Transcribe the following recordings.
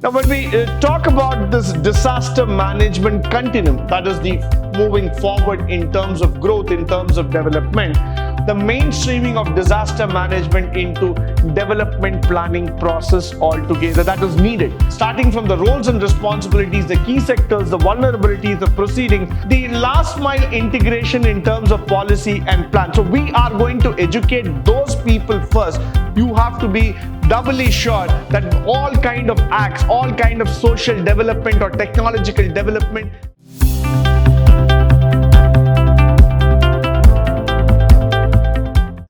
Now, when we talk about this disaster management continuum, that is the moving forward in terms of growth, in terms of development, the mainstreaming of disaster management into development planning process altogether that is needed. Starting from the roles and responsibilities, the key sectors, the vulnerabilities, the proceedings, the last mile integration in terms of policy and plan. So we are going to educate those people first. You have to be doubly sure that all kind of acts, all kind of social development or technological development.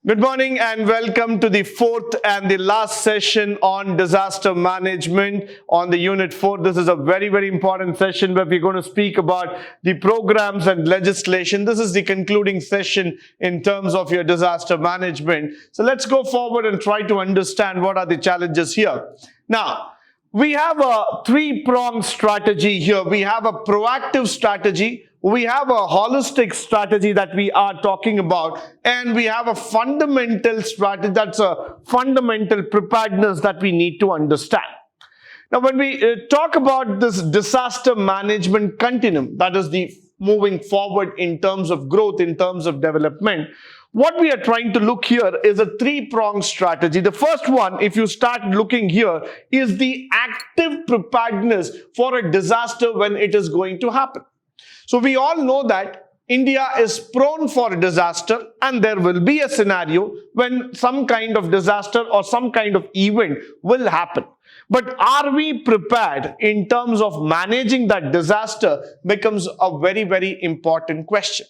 Good morning and welcome to the fourth and the last session on disaster management on the Unit 4. This is a very, very important session where we're going to speak about the programs and legislation. This is the concluding session in terms of your disaster management. So let's go forward and try to understand what are the challenges here. Now, we have a three-pronged strategy here. We have a proactive strategy. We have a holistic strategy that we are talking about, and we have a fundamental strategy, that's a fundamental preparedness that we need to understand. Now, when we talk about this disaster management continuum, that is the moving forward in terms of growth, in terms of development, what we are trying to look here is a three-pronged strategy. The first one, if you start looking here, is the active preparedness for a disaster when it is going to happen. So we all know that India is prone for disaster, and there will be a scenario when some kind of disaster or some kind of event will happen. But are we prepared in terms of managing that disaster becomes a very, very important question.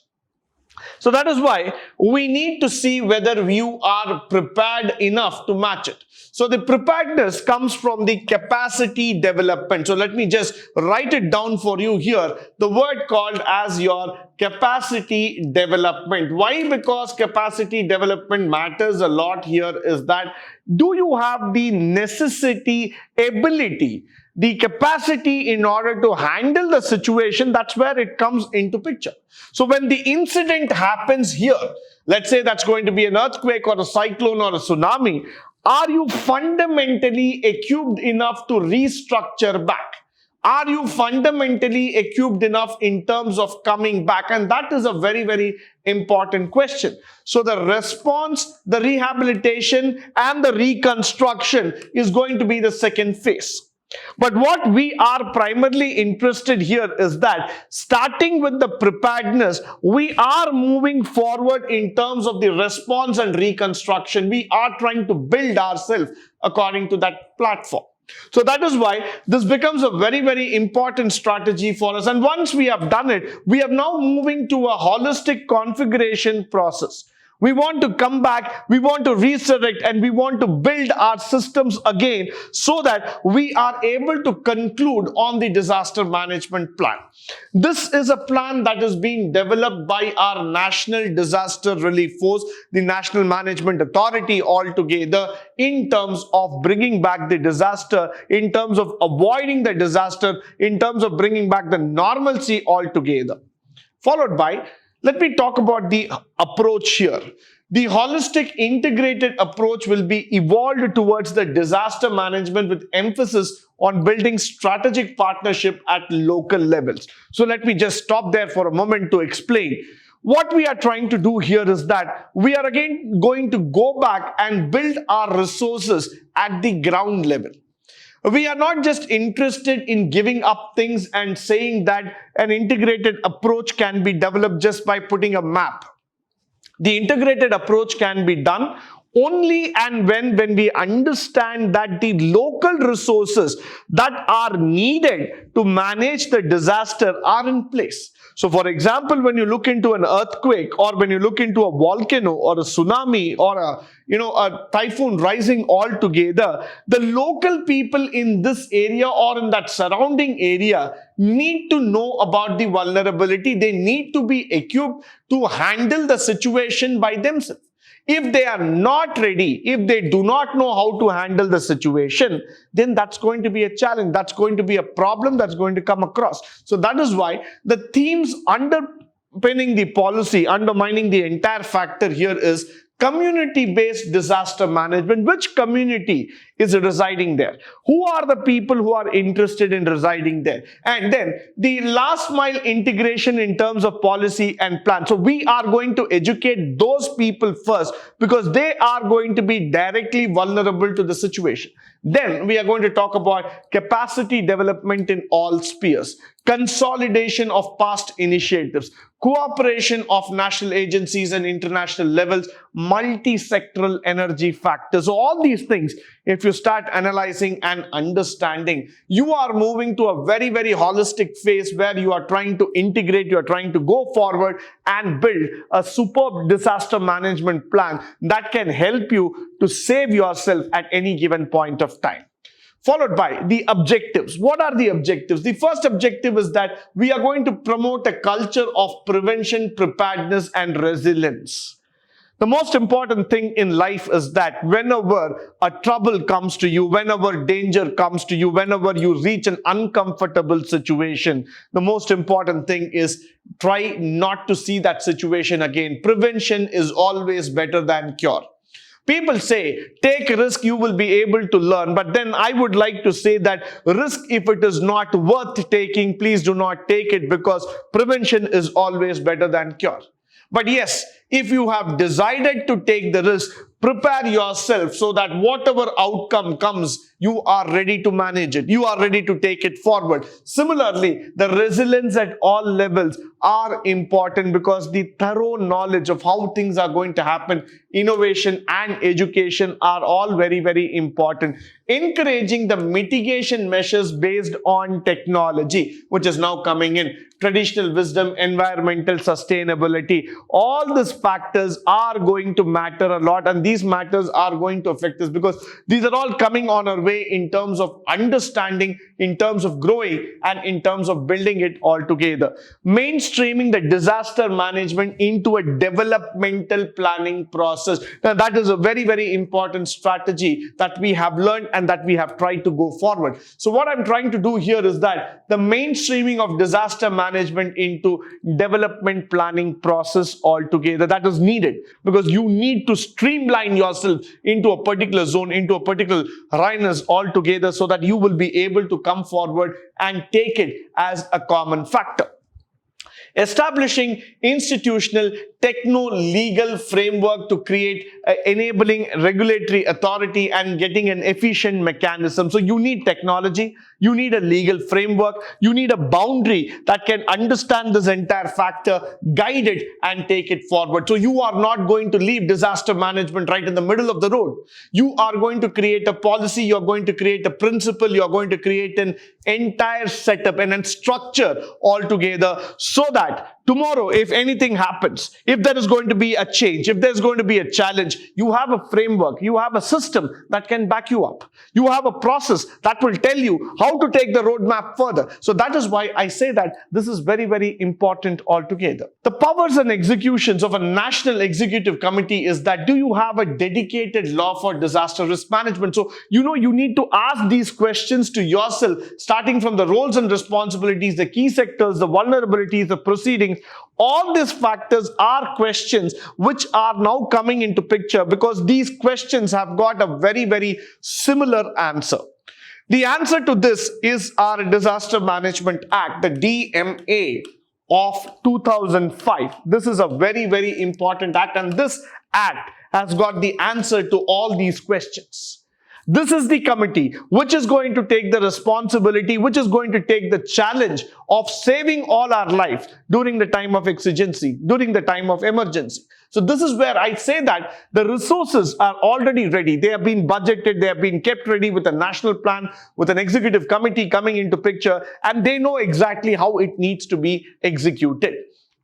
So that is why we need to see whether you are prepared enough to match it. So the preparedness comes from the capacity development. So let me just write it down for you here. The word called as your capacity development. Why? Because capacity development matters a lot here is that do you have the necessity, ability, the capacity in order to handle the situation? That's where it comes into picture. So when the incident happens here, let's say that's going to be an earthquake or a cyclone or a tsunami, are you fundamentally equipped enough to restructure back? Are you fundamentally equipped enough in terms of coming back? And that is a very, very important question. So the response, the rehabilitation, and the reconstruction is going to be the second phase. But what we are primarily interested here is that starting with the preparedness, we are moving forward in terms of the response and reconstruction. We are trying to build ourselves according to that platform. So that is why this becomes a very, very important strategy for us. And once we have done it, we are now moving to a holistic configuration process. We want to come back, we want to resurrect, and we want to build our systems again so that we are able to conclude on the disaster management plan. This is a plan that is being developed by our National Disaster Relief Force, the National Management Authority altogether, in terms of bringing back the disaster, in terms of avoiding the disaster, in terms of bringing back the normalcy altogether. Followed by, let me talk about the approach here. The holistic integrated approach will be evolved towards the disaster management with emphasis on building strategic partnership at local levels. So let me just stop there for a moment to explain. What we are trying to do here is that we are again going to go back and build our resources at the ground level. We are not just interested in giving up things and saying that an integrated approach can be developed just by putting a map. The integrated approach can be done only and when we understand that the local resources that are needed to manage the disaster are in place. So for example, when you look into an earthquake or when you look into a volcano or a tsunami or a typhoon rising altogether, the local people in this area or in that surrounding area need to know about the vulnerability. They need to be equipped to handle the situation by themselves. If they are not ready, if they do not know how to handle the situation, then that's going to be a challenge. That's going to be a problem that's going to come across. So that is why the themes underpinning the policy, undermining the entire factor here is community-based disaster management. Which community is residing there? Who are the people who are interested in residing there? And then the last mile integration in terms of policy and plan. So we are going to educate those people first because they are going to be directly vulnerable to the situation. Then we are going to talk about capacity development in all spheres, consolidation of past initiatives, cooperation of national agencies and international levels, multi-sectoral energy factors. So all these things, if you start analyzing and understanding, you are moving to a very, very holistic phase where you are trying to integrate, you are trying to go forward and build a superb disaster management plan that can help you to save yourself at any given point of time. Followed by the objectives. What are the objectives? The first objective is that we are going to promote a culture of prevention, preparedness, and resilience. The most important thing in life is that whenever a trouble comes to you, whenever danger comes to you, whenever you reach an uncomfortable situation, the most important thing is try not to see that situation again. Prevention is always better than cure. People say, take a risk, you will be able to learn. But then I would like to say that risk, if it is not worth taking, please do not take it, because prevention is always better than cure. But yes, if you have decided to take the risk, prepare yourself so that whatever outcome comes, you are ready to manage it. You are ready to take it forward. Similarly, the resilience at all levels are important because the thorough knowledge of how things are going to happen, innovation and education are all very, very important. Encouraging the mitigation measures based on technology, which is now coming in. Traditional wisdom, environmental sustainability, all these factors are going to matter a lot, and these matters are going to affect us because these are all coming on our way in terms of understanding, in terms of growing, and in terms of building it all together. Mainstreaming the disaster management into a developmental planning process. Now that is a very, very important strategy that we have learned and that we have tried to go forward. So what I'm trying to do here is that the mainstreaming of disaster management into development planning process altogether, that is needed because you need to streamline yourself into a particular zone, into a particular awareness altogether so that you will be able to come forward and take it as a common factor. Establishing institutional techno-legal framework to create enabling regulatory authority and getting an efficient mechanism. So you need technology, you need a legal framework, you need a boundary that can understand this entire factor, guide it and take it forward. So you are not going to leave disaster management right in the middle of the road. You are going to create a policy, you are going to create a principle, you are going to create an entire setup and a structure altogether so that tomorrow, if anything happens, if there is going to be a change, if there's going to be a challenge, you have a framework, you have a system that can back you up. You have a process that will tell you how to take the roadmap further. So that is why I say that this is very, very important altogether. The powers and executions of a national executive committee is that, do you have a dedicated law for disaster risk management? So, you need to ask these questions to yourself, starting from the roles and responsibilities, the key sectors, the vulnerabilities, the proceedings. All these factors are questions which are now coming into picture because these questions have got a very, very similar answer. The answer to this is our Disaster Management Act, the DMA of 2005. This is a very, very important act, and this act has got the answer to all these questions. This is the committee which is going to take the responsibility, which is going to take the challenge of saving all our life during the time of exigency, during the time of emergency. So this is where I say that the resources are already ready. They have been budgeted, they have been kept ready with a national plan, with an executive committee coming into picture, and they know exactly how it needs to be executed.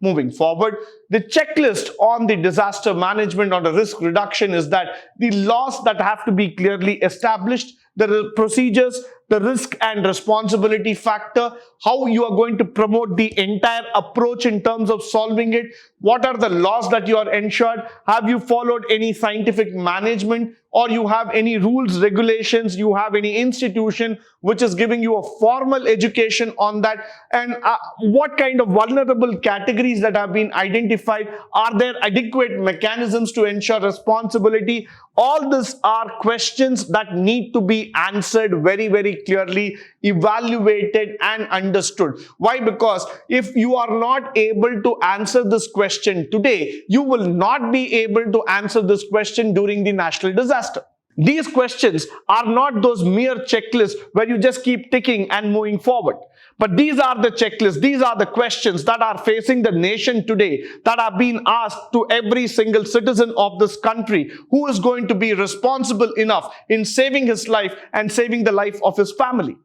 Moving forward, the checklist on the disaster management or the risk reduction is that the laws that have to be clearly established, the procedures, the risk and responsibility factor, how you are going to promote the entire approach in terms of solving it, What are the laws that you are ensured? Have you followed any scientific management, or you have any rules, regulations, you have any institution which is giving you a formal education on that? And what kind of vulnerable categories that have been identified? Are there adequate mechanisms to ensure responsibility? All these are questions that need to be answered very, very clearly, evaluated and understood. Why? Because if you are not able to answer this question today, you will not be able to answer this question during the national disaster. These questions are not those mere checklists where you just keep ticking and moving forward. But these are the checklists, these are the questions that are facing the nation today, that are being asked to every single citizen of this country who is going to be responsible enough in saving his life and saving the life of his family.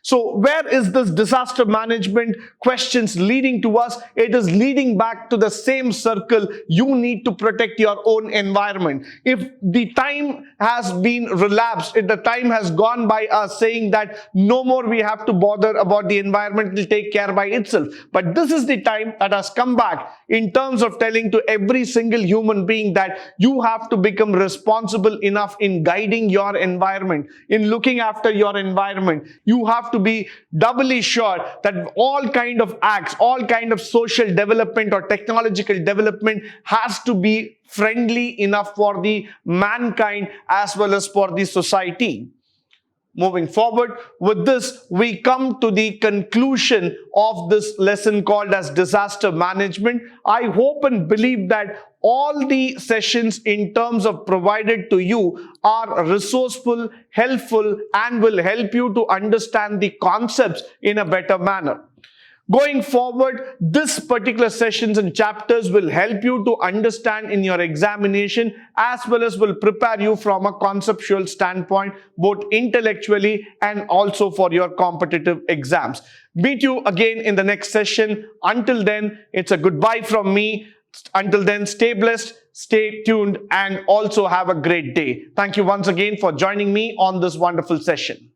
So where is this disaster management questions leading to us? It is leading back to the same circle. You need to protect your own environment. If the time has been relapsed, if the time has gone by us saying that no more we have to bother about the environment, it will take care by itself. But this is the time that has come back in terms of telling to every single human being that you have to become responsible enough in guiding your environment, in looking after your environment. You have to be doubly sure that all kind of acts, all kind of social development or technological development has to be friendly enough for the mankind as well as for the society. Moving forward, with this, we come to the conclusion of this lesson called as disaster management. I hope and believe that all the sessions in terms of provided to you are resourceful, helpful, and will help you to understand the concepts in a better manner. Going forward, this particular sessions and chapters will help you to understand in your examination as well as will prepare you from a conceptual standpoint, both intellectually and also for your competitive exams. Meet you again in the next session. Until then, it's a goodbye from me. Until then, stay blessed, stay tuned, and also have a great day. Thank you once again for joining me on this wonderful session.